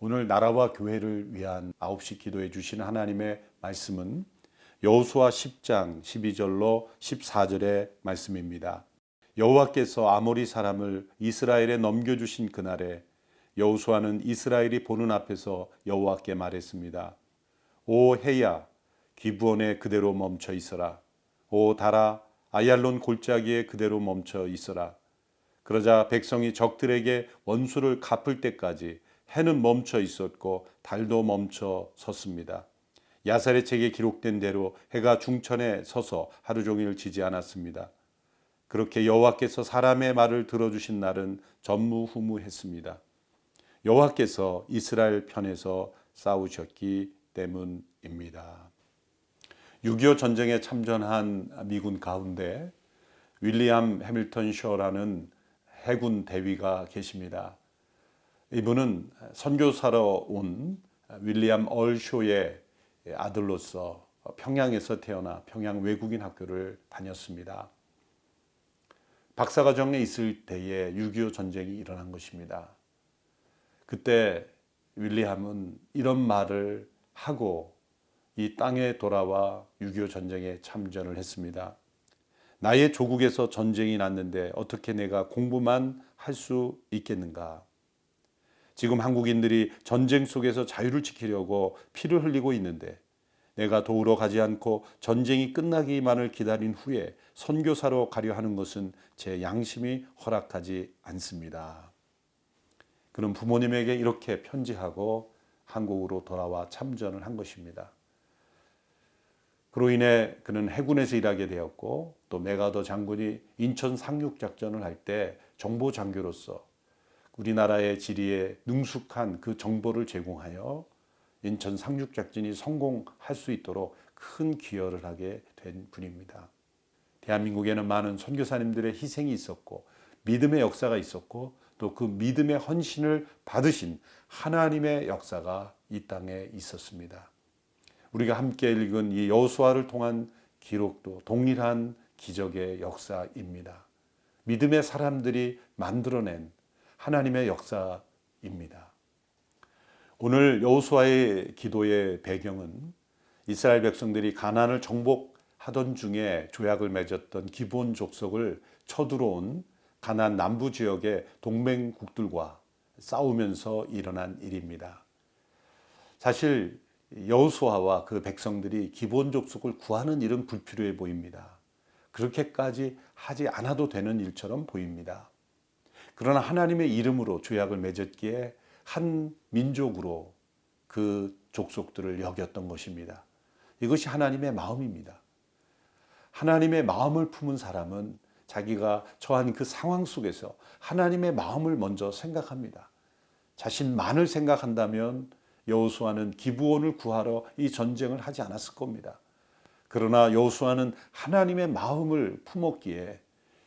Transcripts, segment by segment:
오늘 나라와 교회를 위한 9시 기도해 주신 하나님의 말씀은 여호수아 10장 12절로 14절의 말씀입니다. 여호와께서 아모리 사람을 이스라엘에 넘겨주신 그날에 여호수아는 이스라엘이 보는 앞에서 여호와께 말했습니다. 오 해야 기브온에 그대로 멈춰 있어라. 오 달아 아얄론 골짜기에 그대로 멈춰 있어라. 그러자 백성이 적들에게 원수를 갚을 때까지 해는 멈춰 있었고 달도 멈춰 섰습니다. 야살의 책에 기록된 대로 해가 중천에 서서 하루 종일 지지 않았습니다. 그렇게 여호와께서 사람의 말을 들어주신 날은 전무후무했습니다. 여호와께서 이스라엘 편에서 싸우셨기 때문입니다. 6.25 전쟁에 참전한 미군 가운데 윌리엄 해밀턴 쇼라는 해군 대위가 계십니다. 이분은 선교사로 온 윌리엄 얼쇼의 아들로서 평양에서 태어나 평양 외국인 학교를 다녔습니다. 박사과정에 있을 때에 6.25 전쟁이 일어난 것입니다. 그때 윌리엄은 이런 말을 하고 이 땅에 돌아와 6.25 전쟁에 참전을 했습니다. 나의 조국에서 전쟁이 났는데 어떻게 내가 공부만 할 수 있겠는가? 지금 한국인들이 전쟁 속에서 자유를 지키려고 피를 흘리고 있는데 내가 도우러 가지 않고 전쟁이 끝나기만을 기다린 후에 선교사로 가려 하는 것은 제 양심이 허락하지 않습니다. 그는 부모님에게 이렇게 편지하고 한국으로 돌아와 참전을 한 것입니다. 그로 인해 그는 해군에서 일하게 되었고 또 메가더 장군이 인천 상륙작전을 할 때 정보장교로서 우리나라의 지리에 능숙한 그 정보를 제공하여 인천 상륙작전이 성공할 수 있도록 큰 기여를 하게 된 분입니다. 대한민국에는 많은 선교사님들의 희생이 있었고 믿음의 역사가 있었고 또 그 믿음의 헌신을 받으신 하나님의 역사가 이 땅에 있었습니다. 우리가 함께 읽은 이 여호수아를 통한 기록도 동일한 기적의 역사입니다. 믿음의 사람들이 만들어낸 하나님의 역사입니다. 오늘 여호수아의 기도의 배경은 이스라엘 백성들이 가나안을 정복하던 중에 조약을 맺었던 기브온 족속을 쳐들어온 가나안 남부 지역의 동맹국들과 싸우면서 일어난 일입니다. 사실 여호수아와 그 백성들이 기브온 족속을 구하는 일은 불필요해 보입니다. 그렇게까지 하지 않아도 되는 일처럼 보입니다. 그러나 하나님의 이름으로 조약을 맺었기에 한 민족으로 그 족속들을 여겼던 것입니다. 이것이 하나님의 마음입니다. 하나님의 마음을 품은 사람은 자기가 처한 그 상황 속에서 하나님의 마음을 먼저 생각합니다. 자신만을 생각한다면 여호수아는 기브온을 구하러 이 전쟁을 하지 않았을 겁니다. 그러나 여호수아는 하나님의 마음을 품었기에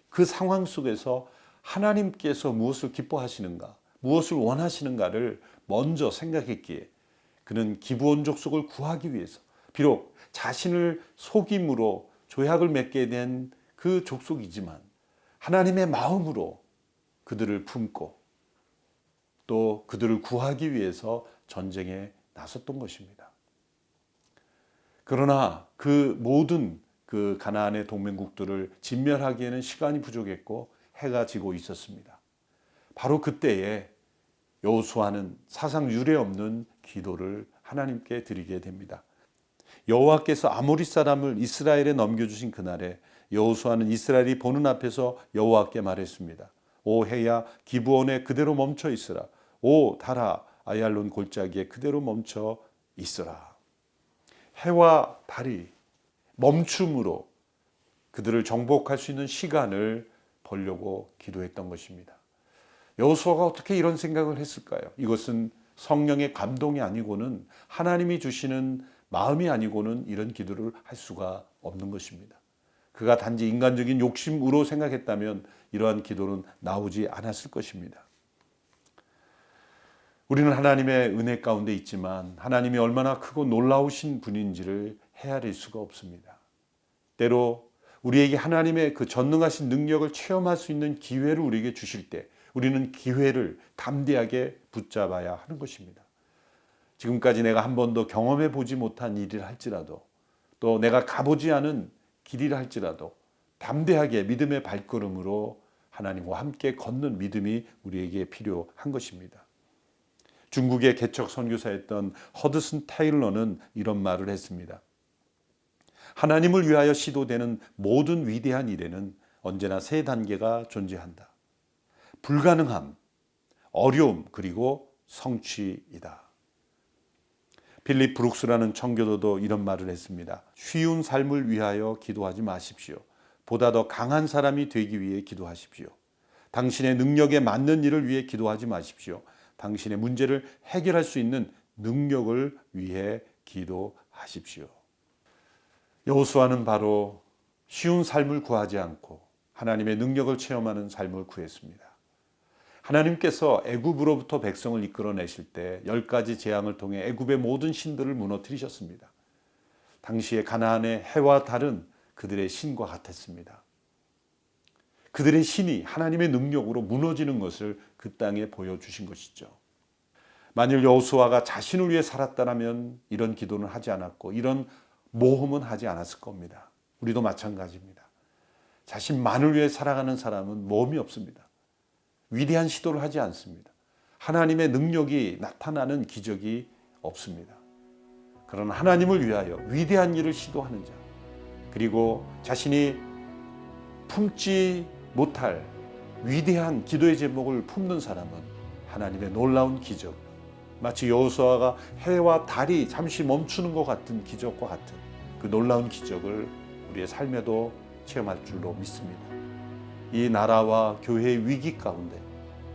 그 상황 속에서 하나님께서 무엇을 기뻐하시는가, 무엇을 원하시는가를 먼저 생각했기에 그는 기브온 족속을 구하기 위해서 비록 자신을 속임으로 조약을 맺게 된 그 족속이지만 하나님의 마음으로 그들을 품고 또 그들을 구하기 위해서 전쟁에 나섰던 것입니다. 그러나 그 모든 그 가나안의 동맹국들을 진멸하기에는 시간이 부족했고 해가 지고 있었습니다. 바로 그때에 여호수아는 사상 유례 없는 기도를 하나님께 드리게 됩니다. 여호와께서 아모리 사람을 이스라엘에 넘겨주신 그날에 여호수아는 이스라엘이 보는 앞에서 여호와께 말했습니다. 오 해야 기브온에 그대로 멈춰 있으라. 오 달아 아얄론 골짜기에 그대로 멈춰 있으라. 해와 달이 멈춤으로 그들을 정복할 수 있는 시간을 벌려고 기도했던 것입니다. 여호수아가 어떻게 이런 생각을 했을까요? 이것은 성령의 감동이 아니고는 하나님이 주시는 마음이 아니고는 이런 기도를 할 수가 없는 것입니다. 그가 단지 인간적인 욕심으로 생각했다면 이러한 기도는 나오지 않았을 것입니다. 우리는 하나님의 은혜 가운데 있지만 하나님이 얼마나 크고 놀라우신 분인지를 헤아릴 수가 없습니다. 때로 우리에게 하나님의 그 전능하신 능력을 체험할 수 있는 기회를 우리에게 주실 때 우리는 기회를 담대하게 붙잡아야 하는 것입니다. 지금까지 내가 한 번도 경험해 보지 못한 일이라 할지라도, 또 내가 가보지 않은 길이라 할지라도 담대하게 믿음의 발걸음으로 하나님과 함께 걷는 믿음이 우리에게 필요한 것입니다. 중국의 개척 선교사였던 허드슨 테일러는 이런 말을 했습니다. 하나님을 위하여 시도되는 모든 위대한 일에는 언제나 세 단계가 존재한다. 불가능함, 어려움, 그리고 성취이다. 필립 브룩스라는 청교도도 이런 말을 했습니다. 쉬운 삶을 위하여 기도하지 마십시오. 보다 더 강한 사람이 되기 위해 기도하십시오. 당신의 능력에 맞는 일을 위해 기도하지 마십시오. 당신의 문제를 해결할 수 있는 능력을 위해 기도하십시오. 여호수아는 바로 쉬운 삶을 구하지 않고 하나님의 능력을 체험하는 삶을 구했습니다. 하나님께서 애굽으로부터 백성을 이끌어내실 때 10가지 재앙을 통해 애굽의 모든 신들을 무너뜨리셨습니다. 당시에 가나안의 해와 달은 그들의 신과 같았습니다. 그들의 신이 하나님의 능력으로 무너지는 것을 그 땅에 보여주신 것이죠. 만일 여호수아가 자신을 위해 살았다면 이런 기도는 하지 않았고 이런 모험은 하지 않았을 겁니다. 우리도 마찬가지입니다. 자신만을 위해 살아가는 사람은 모험이 없습니다. 위대한 시도를 하지 않습니다. 하나님의 능력이 나타나는 기적이 없습니다. 그러나 하나님을 위하여 위대한 일을 시도하는 자, 그리고 자신이 품지 못할 위대한 기도의 제목을 품는 사람은 하나님의 놀라운 기적, 마치 여호수아가 해와 달이 잠시 멈추는 것 같은 기적과 같은 그 놀라운 기적을 우리의 삶에도 체험할 줄로 믿습니다. 이 나라와 교회의 위기 가운데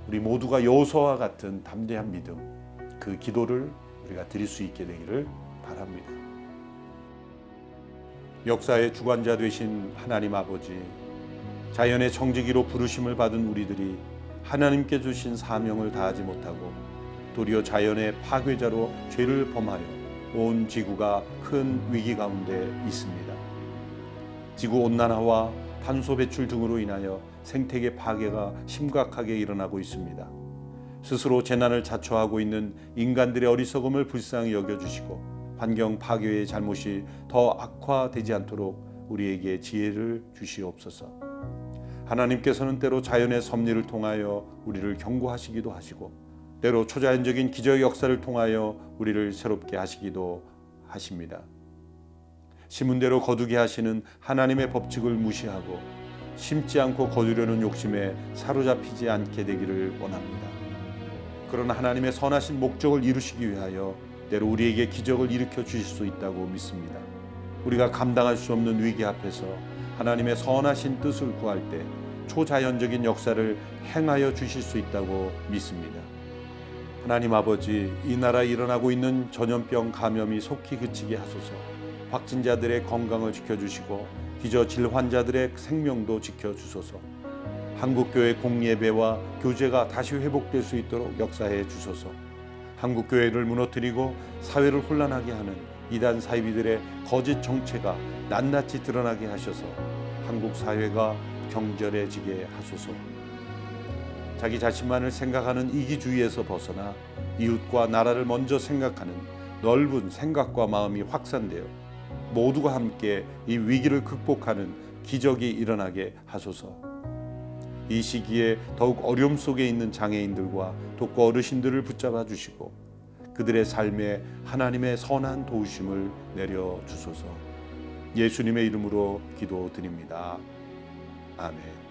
우리 모두가 여호수아와 같은 담대한 믿음, 그 기도를 우리가 드릴 수 있게 되기를 바랍니다. 역사의 주관자 되신 하나님 아버지, 자연의 청지기로 부르심을 받은 우리들이 하나님께 주신 사명을 다하지 못하고 도리어 자연의 파괴자로 죄를 범하여 온 지구가 큰 위기 가운데 있습니다. 지구 온난화와 탄소 배출 등으로 인하여 생태계 파괴가 심각하게 일어나고 있습니다. 스스로 재난을 자초하고 있는 인간들의 어리석음을 불쌍히 여겨주시고 환경 파괴의 잘못이 더 악화되지 않도록 우리에게 지혜를 주시옵소서. 하나님께서는 때로 자연의 섭리를 통하여 우리를 경고하시기도 하시고 때로 초자연적인 기적의 역사를 통하여 우리를 새롭게 하시기도 하십니다. 심은대로 거두게 하시는 하나님의 법칙을 무시하고 심지 않고 거두려는 욕심에 사로잡히지 않게 되기를 원합니다. 그러나 하나님의 선하신 목적을 이루시기 위하여 때로 우리에게 기적을 일으켜 주실 수 있다고 믿습니다. 우리가 감당할 수 없는 위기 앞에서 하나님의 선하신 뜻을 구할 때 초자연적인 역사를 행하여 주실 수 있다고 믿습니다. 하나님 아버지, 이 나라에 일어나고 있는 전염병 감염이 속히 그치게 하소서. 확진자들의 건강을 지켜주시고 기저 질환자들의 생명도 지켜주소서. 한국교회 공예배와 교제가 다시 회복될 수 있도록 역사해 주소서. 한국교회를 무너뜨리고 사회를 혼란하게 하는 이단 사이비들의 거짓 정체가 낱낱이 드러나게 하셔서 한국 사회가 경절해지게 하소서. 자기 자신만을 생각하는 이기주의에서 벗어나 이웃과 나라를 먼저 생각하는 넓은 생각과 마음이 확산되어 모두가 함께 이 위기를 극복하는 기적이 일어나게 하소서. 이 시기에 더욱 어려움 속에 있는 장애인들과 독거 어르신들을 붙잡아 주시고 그들의 삶에 하나님의 선한 도우심을 내려 주소서. 예수님의 이름으로 기도드립니다. 아멘.